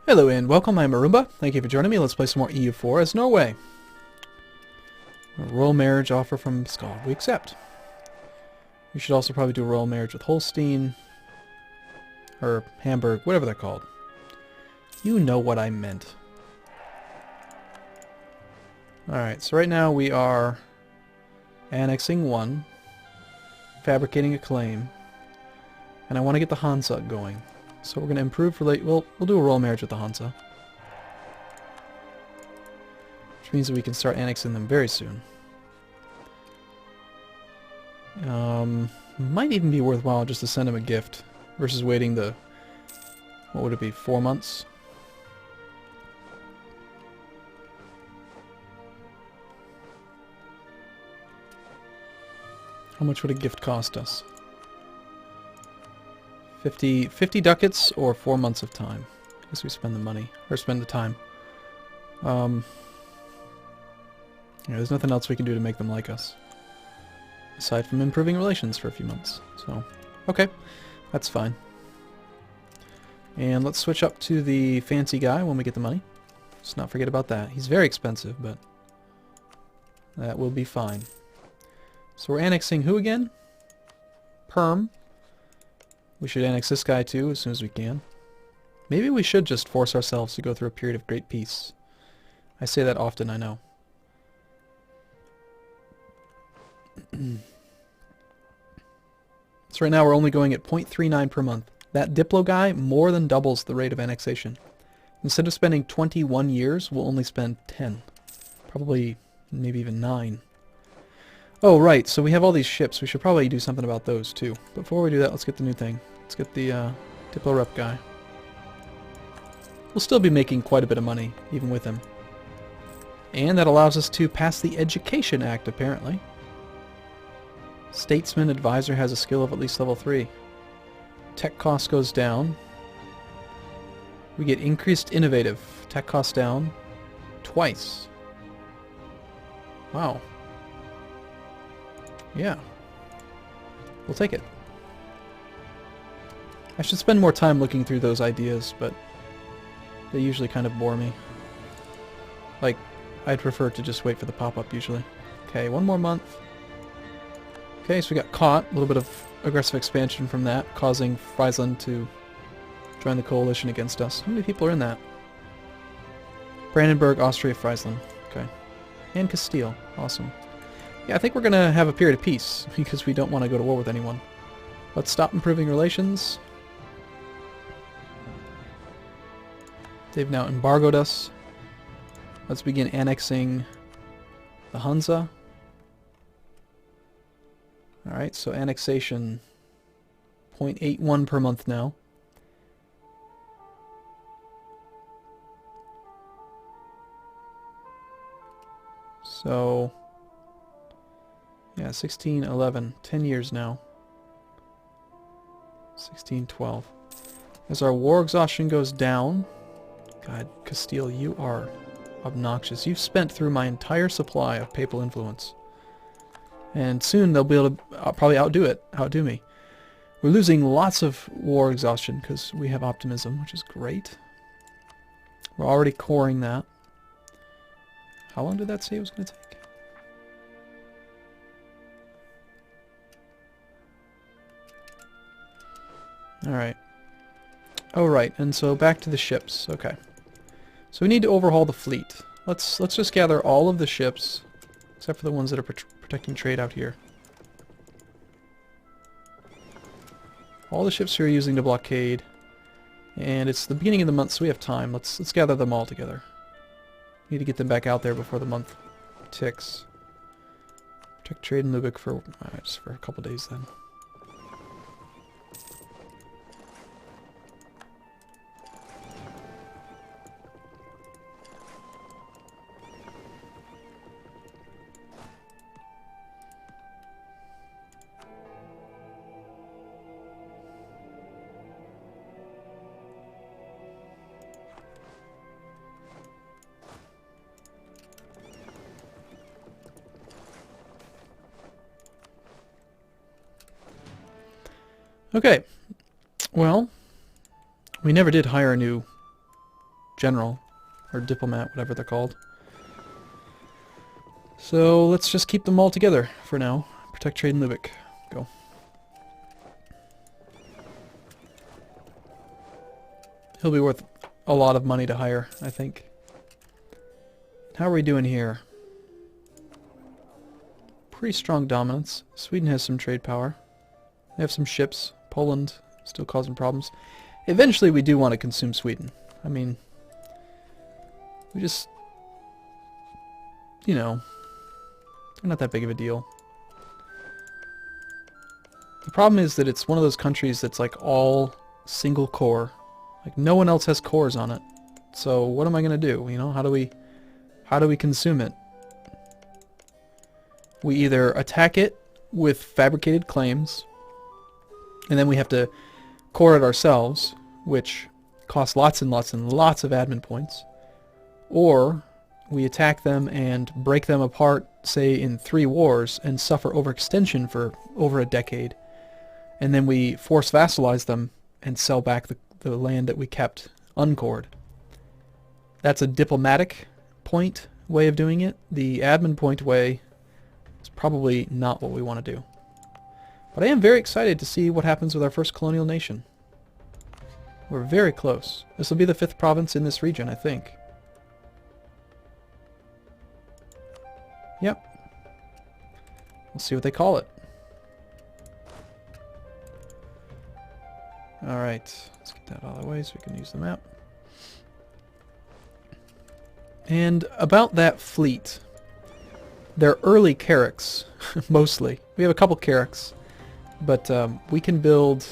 Hello and welcome, I'm Arumba. Thank you for joining me. Let's play some more EU4 as Norway. A royal marriage offer from Skald. We accept. We should also probably do a royal marriage with Holstein. Or Hamburg, whatever they're called. You know what I meant. Alright, so right now we are annexing one, fabricating a claim, and I want to get the Hansa going. So we're going to improve we'll do a royal marriage with the Hansa. Which means that we can start annexing them very soon. Might even be worthwhile just to send them a gift versus waiting the, what would it be, 4 months? How much would a gift cost us? 50 ducats or 4 months of time. I guess we spend the money, or spend the time. Yeah, there's nothing else we can do to make them like us. Aside from improving relations for a few months. So, okay, that's fine. And let's switch up to the fancy guy when we get the money. Let's not forget about that. He's very expensive, but that will be fine. So we're annexing who again? Perm. We should annex this guy too as soon as we can. Maybe we should just force ourselves to go through a period of great peace. I say that often, I know. So right now we're only going at 0.39 per month. That Diplo guy more than doubles the rate of annexation. Instead of spending 21 years, we'll only spend 10. Probably maybe even 9. Oh, right, so we have all these ships. We should probably do something about those too. Before we do that, let's get the new thing. Let's get the Diplo rep guy. We'll still be making quite a bit of money, even with him. And that allows us to pass the Education Act, apparently. Statesman advisor has a skill of at least level 3. Tech cost goes down. We get increased innovative. Tech cost down twice. Wow. Yeah. We'll take it. I should spend more time looking through those ideas, but they usually kind of bore me. Like, I'd prefer to just wait for the pop-up usually. Okay, 1 more month. Okay, so we got caught. A little bit of aggressive expansion from that, causing Friesland to join the coalition against us. How many people are in that? Brandenburg, Austria, Friesland. Okay. And Castile. Awesome. Yeah, I think we're going to have a period of peace, because we don't want to go to war with anyone. Let's stop improving relations. They've now embargoed us. Let's begin annexing the Hansa. Alright, so annexation 0.81 per month now. So, yeah, 16, 11, 10 years now. 16, 12. As our war exhaustion goes down, God, Castile, you are obnoxious. You've spent through my entire supply of papal influence. And soon they'll be able to probably outdo me. We're losing lots of war exhaustion because we have optimism, which is great. We're already coring that. How long did that say it was going to take? Alright. Oh, right, and so back to the ships. Okay. So we need to overhaul the fleet. Let's just gather all of the ships, except for the ones that are protecting trade out here. All the ships we are using to blockade. And it's the beginning of the month, so we have time. Let's gather them all together. Need to get them back out there before the month ticks. Protect trade in Lübeck for just for a couple days then. Okay, well, we never did hire a new general, or diplomat, whatever they're called. So let's just keep them all together for now. Protect trade in Lubeck. Go. He'll be worth a lot of money to hire, I think. How are we doing here? Pretty strong dominance. Sweden has some trade power. They have some ships. Poland still causing problems. Eventually we do want to consume Sweden. I mean, we just, you know, they're not that big of a deal. The problem is that it's one of those countries that's like all single core. Like no one else has cores on it. So what am I going to do? You know, how do we consume it? We either attack it with fabricated claims, and then we have to core it ourselves, which costs lots and lots and lots of admin points, or we attack them and break them apart, say in 3 wars, and suffer overextension for over a decade, and then we force vassalize them and sell back the land that we kept uncored. That's a diplomatic point way of doing it. The admin point way is probably not what we want to do. But I am very excited to see what happens with our first colonial nation. We're very close. This will be the 5th province in this region, I think. Yep. We'll see what they call it. Alright, let's get that out of the way so we can use the map. And about that fleet, they're early carracks, mostly. We have a couple carracks, but we can build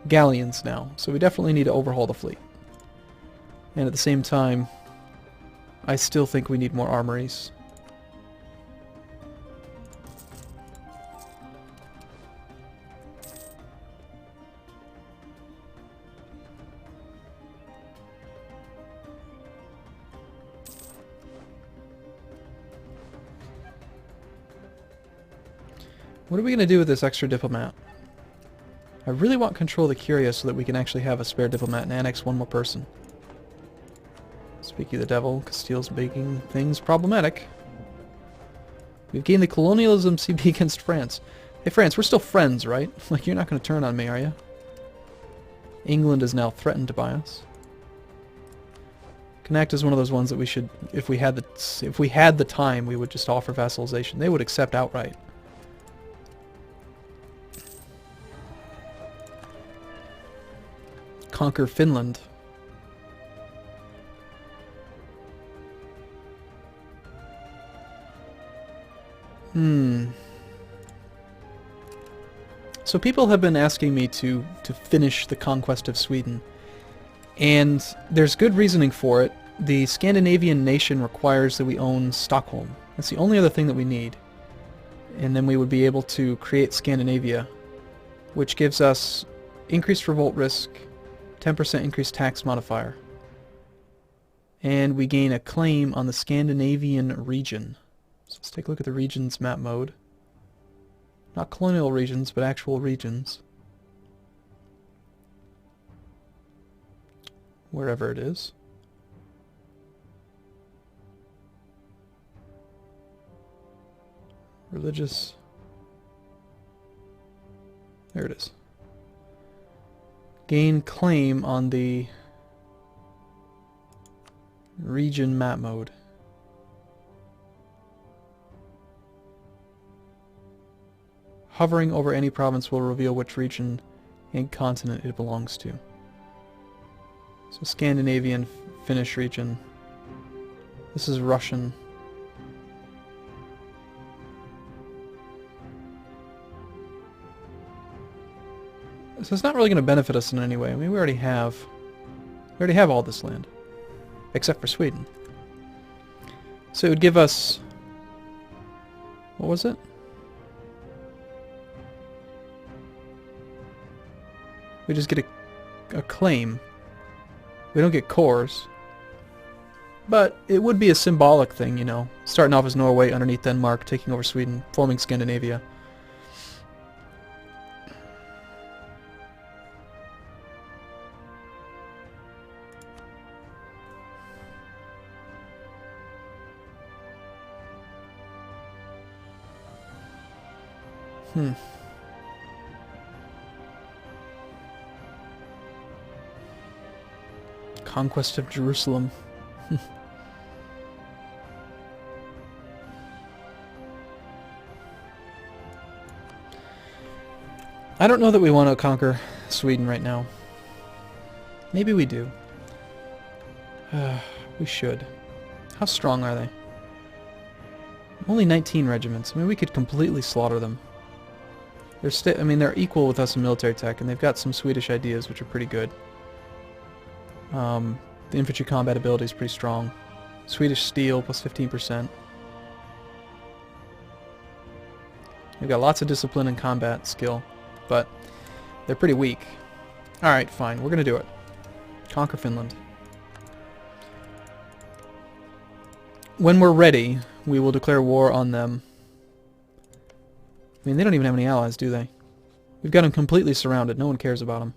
galleons now, so we definitely need to overhaul the fleet. And at the same time, I still think we need more armories. What are we going to do with this extra diplomat? I really want control of the Curia so that we can actually have a spare diplomat and annex one more person. Speaking of the devil, Castile's making things problematic. We've gained the colonialism CB against France. Hey France, we're still friends, right? Like, you're not going to turn on me, are you? England is now threatened by us. Connacht is one of those ones that we should, if we had the time, we would just offer vassalization. They would accept outright. Conquer Finland. So people have been asking me to finish the conquest of Sweden, and there's good reasoning for it. The Scandinavian nation requires that we own Stockholm. That's the only other thing that we need. And then we would be able to create Scandinavia, which gives us increased revolt risk, 10% increased tax modifier. And we gain a claim on the Scandinavian region. So let's take a look at the regions map mode. Not colonial regions, but actual regions. Wherever it is. Religious. There it is. Gain claim on the region map mode. Hovering over any province will reveal which region and continent it belongs to. So Scandinavian, Finnish region. This is Russian. So it's not really going to benefit us in any way. I mean, we already have all this land, except for Sweden. So it would give us, what was it? We just get a claim. We don't get cores. But it would be a symbolic thing, you know. Starting off as Norway, underneath Denmark, taking over Sweden, forming Scandinavia. Conquest of Jerusalem. I don't know that we want to conquer Sweden right now. Maybe we do. We should. How strong are they? Only 19 regiments. I mean, we could completely slaughter them. They're they're equal with us in military tech, and they've got some Swedish ideas which are pretty good. The infantry combat ability is pretty strong. Swedish steel plus 15%. They've got lots of discipline and combat skill, but they're pretty weak. Alright, fine. We're going to do it. Conquer Finland. When we're ready, we will declare war on them. I mean, they don't even have any allies, do they? We've got them completely surrounded. No one cares about them.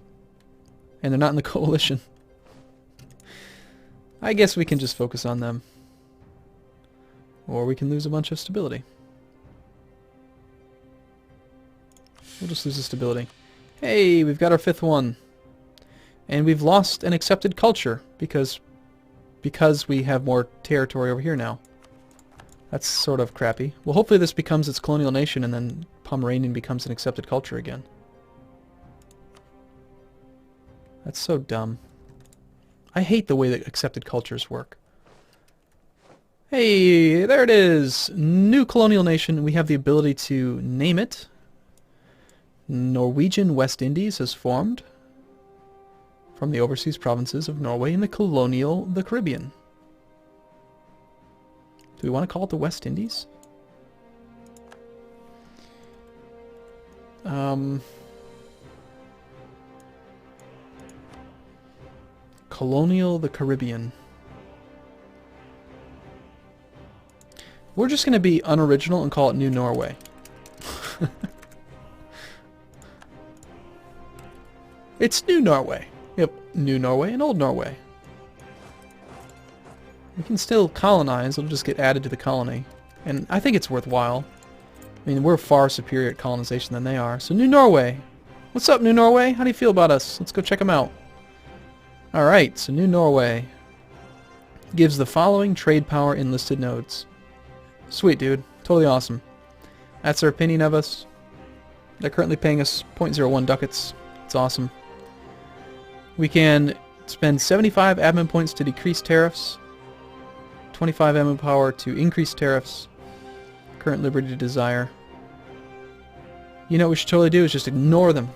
And they're not in the coalition. I guess we can just focus on them. Or we can lose a bunch of stability. We'll just lose the stability. Hey, we've got our 5th one. And we've lost an accepted culture because we have more territory over here now. That's sort of crappy. Well, hopefully this becomes its colonial nation and then Pomeranian becomes an accepted culture again. That's so dumb. I hate the way that accepted cultures work. Hey, there it is! New colonial nation. We have the ability to name it. Norwegian West Indies has formed from the overseas provinces of Norway and the Caribbean. Do we want to call it the West Indies? The Caribbean. We're just going to be unoriginal and call it New Norway. It's New Norway. Yep, New Norway and Old Norway. We can still colonize, it'll just get added to the colony. And I think it's worthwhile. I mean, we're far superior at colonization than they are. So New Norway. What's up, New Norway? How do you feel about us? Let's go check them out. Alright, so New Norway gives the following trade power in listed nodes. Sweet, dude. Totally awesome. That's their opinion of us. They're currently paying us 0.01 ducats. It's awesome. We can spend 75 admin points to decrease tariffs, 25 admin power to increase tariffs, current liberty to desire. You know what we should totally do is just ignore them.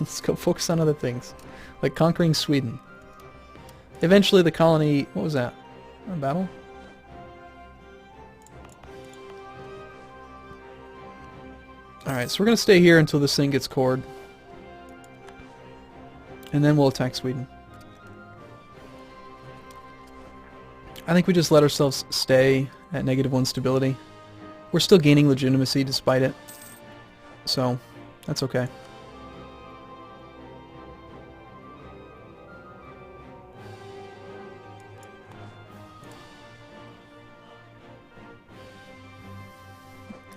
Let's go focus on other things, like conquering Sweden. Eventually the colony... What was that? A battle? Alright, so we're going to stay here until this thing gets cored. And then we'll attack Sweden. I think we just let ourselves stay at -1 stability. We're still gaining legitimacy despite it. So, that's okay.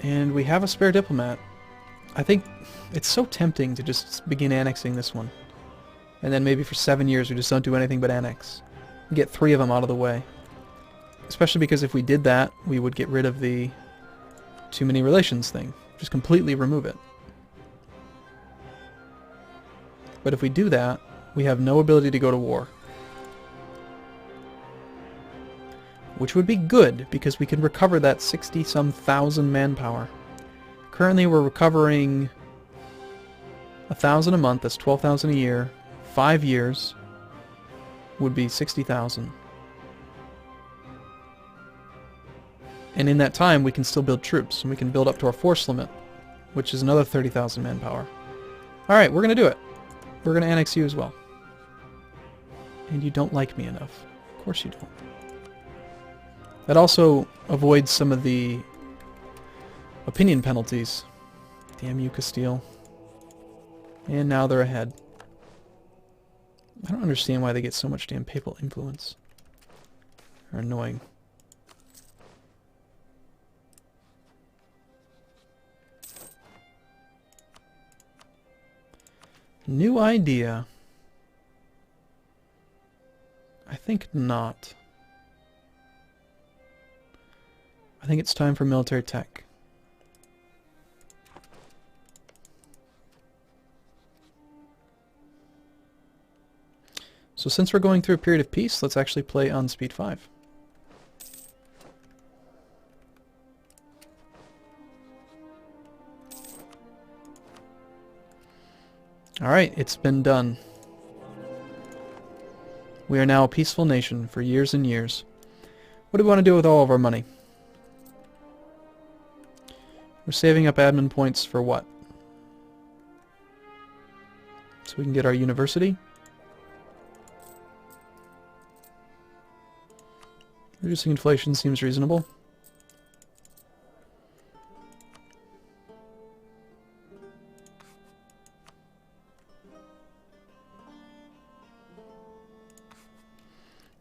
And we have a spare diplomat. I think it's so tempting to just begin annexing this one. And then maybe for 7 years we just don't do anything but annex. Get 3 of them out of the way. Especially because if we did that, we would get rid of the too many relations thing. Just completely remove it. But if we do that, we have no ability to go to war. Which would be good, because we can recover that 60-some thousand manpower. Currently we're recovering 1,000 a month, that's 12,000 a year. 5 years would be 60,000. And in that time we can still build troops, and we can build up to our force limit, which is another 30,000 manpower. Alright, we're going to do it. We're going to annex you as well. And you don't like me enough. Of course you don't. That also avoids some of the opinion penalties. Damn you, Castile. And now they're ahead. I don't understand why they get so much damn papal influence. They're annoying. New idea. I think not. I think it's time for military tech. So since we're going through a period of peace, let's actually play on speed 5. Alright, it's been done. We are now a peaceful nation for years and years. What do we want to do with all of our money? We're saving up admin points for what? So we can get our university. Reducing inflation seems reasonable.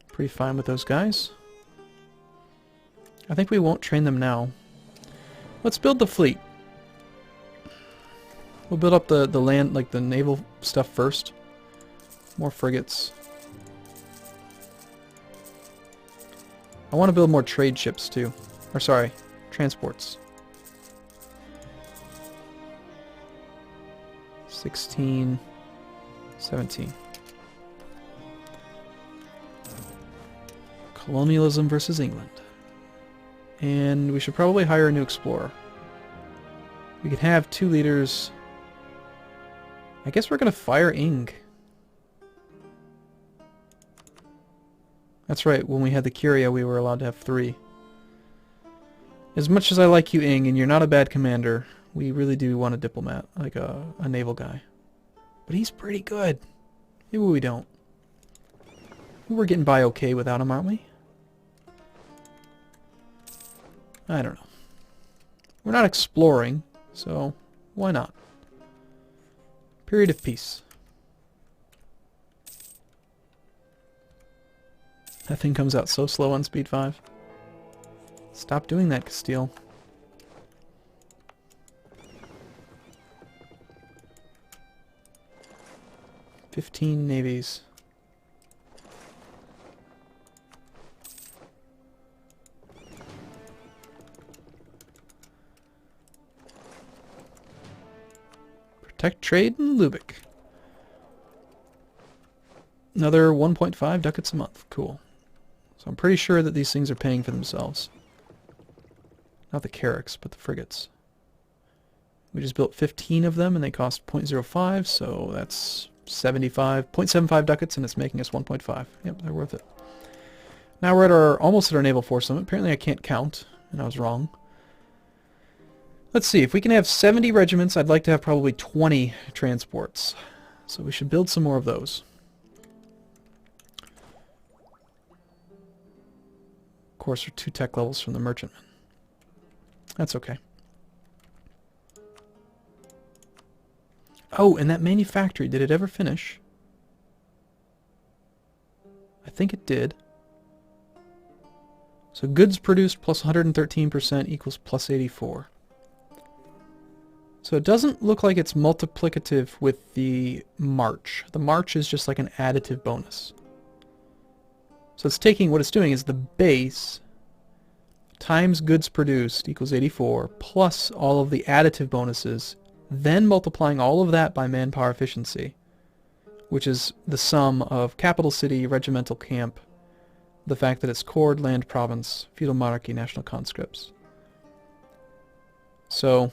Pretty fine with those guys. I think we won't train them now. Let's build the fleet. We'll build up the land, like the naval stuff first. More frigates. I want to build more trade ships too. Or sorry, transports. 16, 17. Colonialism versus England. And we should probably hire a new explorer. We could have 2 leaders. I guess we're going to fire Ing. That's right, when we had the Curia we were allowed to have 3. As much as I like you, Ing, and you're not a bad commander, we really do want a diplomat, like a naval guy. But he's pretty good. Maybe we don't. We're getting by okay without him, aren't we? I don't know. We're not exploring, so why not? Period of peace. That thing comes out so slow on speed 5. Stop doing that, Castile. "15 navies. Protect trade in Lubeck. Another 1.5 ducats a month. Cool. So I'm pretty sure that these things are paying for themselves. Not the carracks, but the frigates. We just built 15 of them and they cost 0.05, so that's 0.75 ducats and it's making us 1.5. Yep, they're worth it. Now we're almost at our naval force limit. Apparently I can't count, and I was wrong. Let's see, if we can have 70 regiments, I'd like to have probably 20 transports. So we should build some more of those. Of course, we're 2 tech levels from the merchantman. That's okay. Oh, and that manufactory, did it ever finish? I think it did. So goods produced plus 113% equals plus 84. So it doesn't look like it's multiplicative with the march. The march is just like an additive bonus. So it's taking, what it's doing is the base times goods produced equals 84 plus all of the additive bonuses, then multiplying all of that by manpower efficiency, which is the sum of capital city, regimental camp, the fact that it's cored, land province, feudal monarchy, national conscripts. So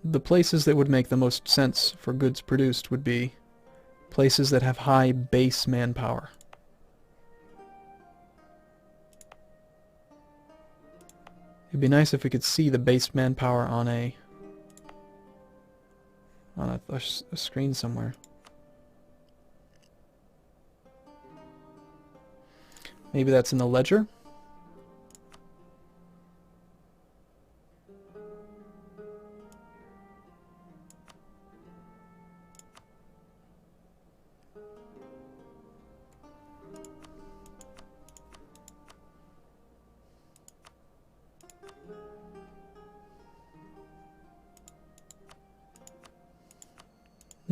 the places that would make the most sense for goods produced would be places that have high base manpower. It'd be nice if we could see the base manpower on a screen somewhere. Maybe that's in the ledger.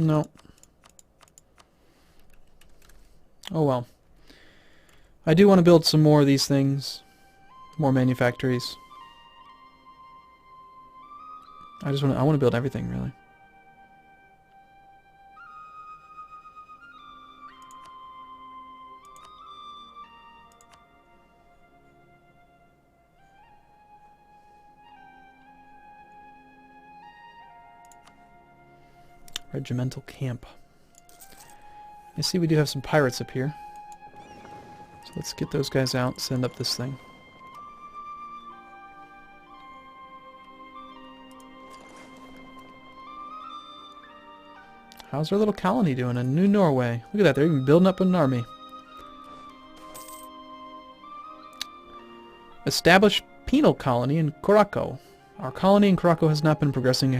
No. Oh well. I do want to build some more of these things. More manufactories. I want to build everything, really. Regimental camp. I see we do have some pirates up here. So let's get those guys out, send up this thing. How's our little colony doing in New Norway? Look at that, they're even building up an army. Establish penal colony in Curaçao. Our colony in Curaçao has not been progressing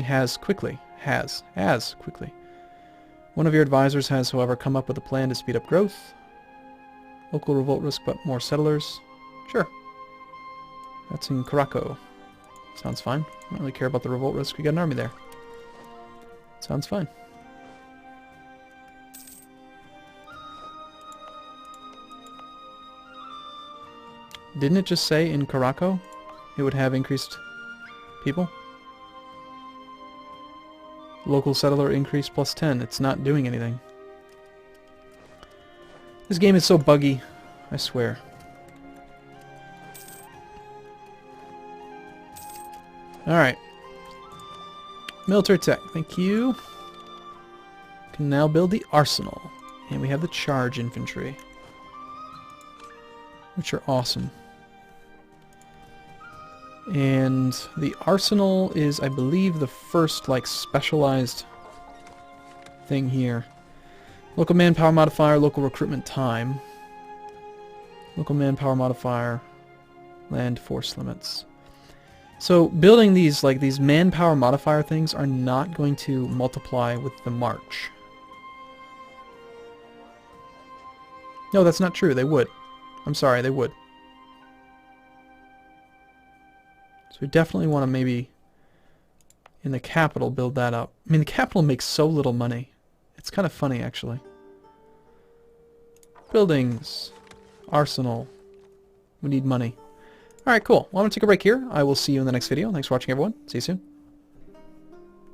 as quickly. One of your advisors has, however, come up with a plan to speed up growth. Local revolt risk but more settlers. Sure. That's in Curaçao. Sounds fine. I don't really care about the revolt risk. We got an army there. Sounds fine. Didn't it just say in Curaçao it would have increased people? Local settler increase plus 10. It's not doing anything. This game is so buggy, I swear. Alright. Military tech, thank you. Can now build the arsenal. And we have the charge infantry, which are awesome. And the arsenal is, I believe, the first, like, specialized thing here. Local manpower modifier, local recruitment time. Local manpower modifier, land force limits. So building these, like, these manpower modifier things are not going to multiply with the march. No, that's not true. They would. I'm sorry, they would. So we definitely want to maybe, in the capital, build that up. I mean, the capital makes so little money. It's kind of funny, actually. Buildings. Arsenal. We need money. Alright, cool. Well, I'm going to take a break here. I will see you in the next video. Thanks for watching, everyone. See you soon.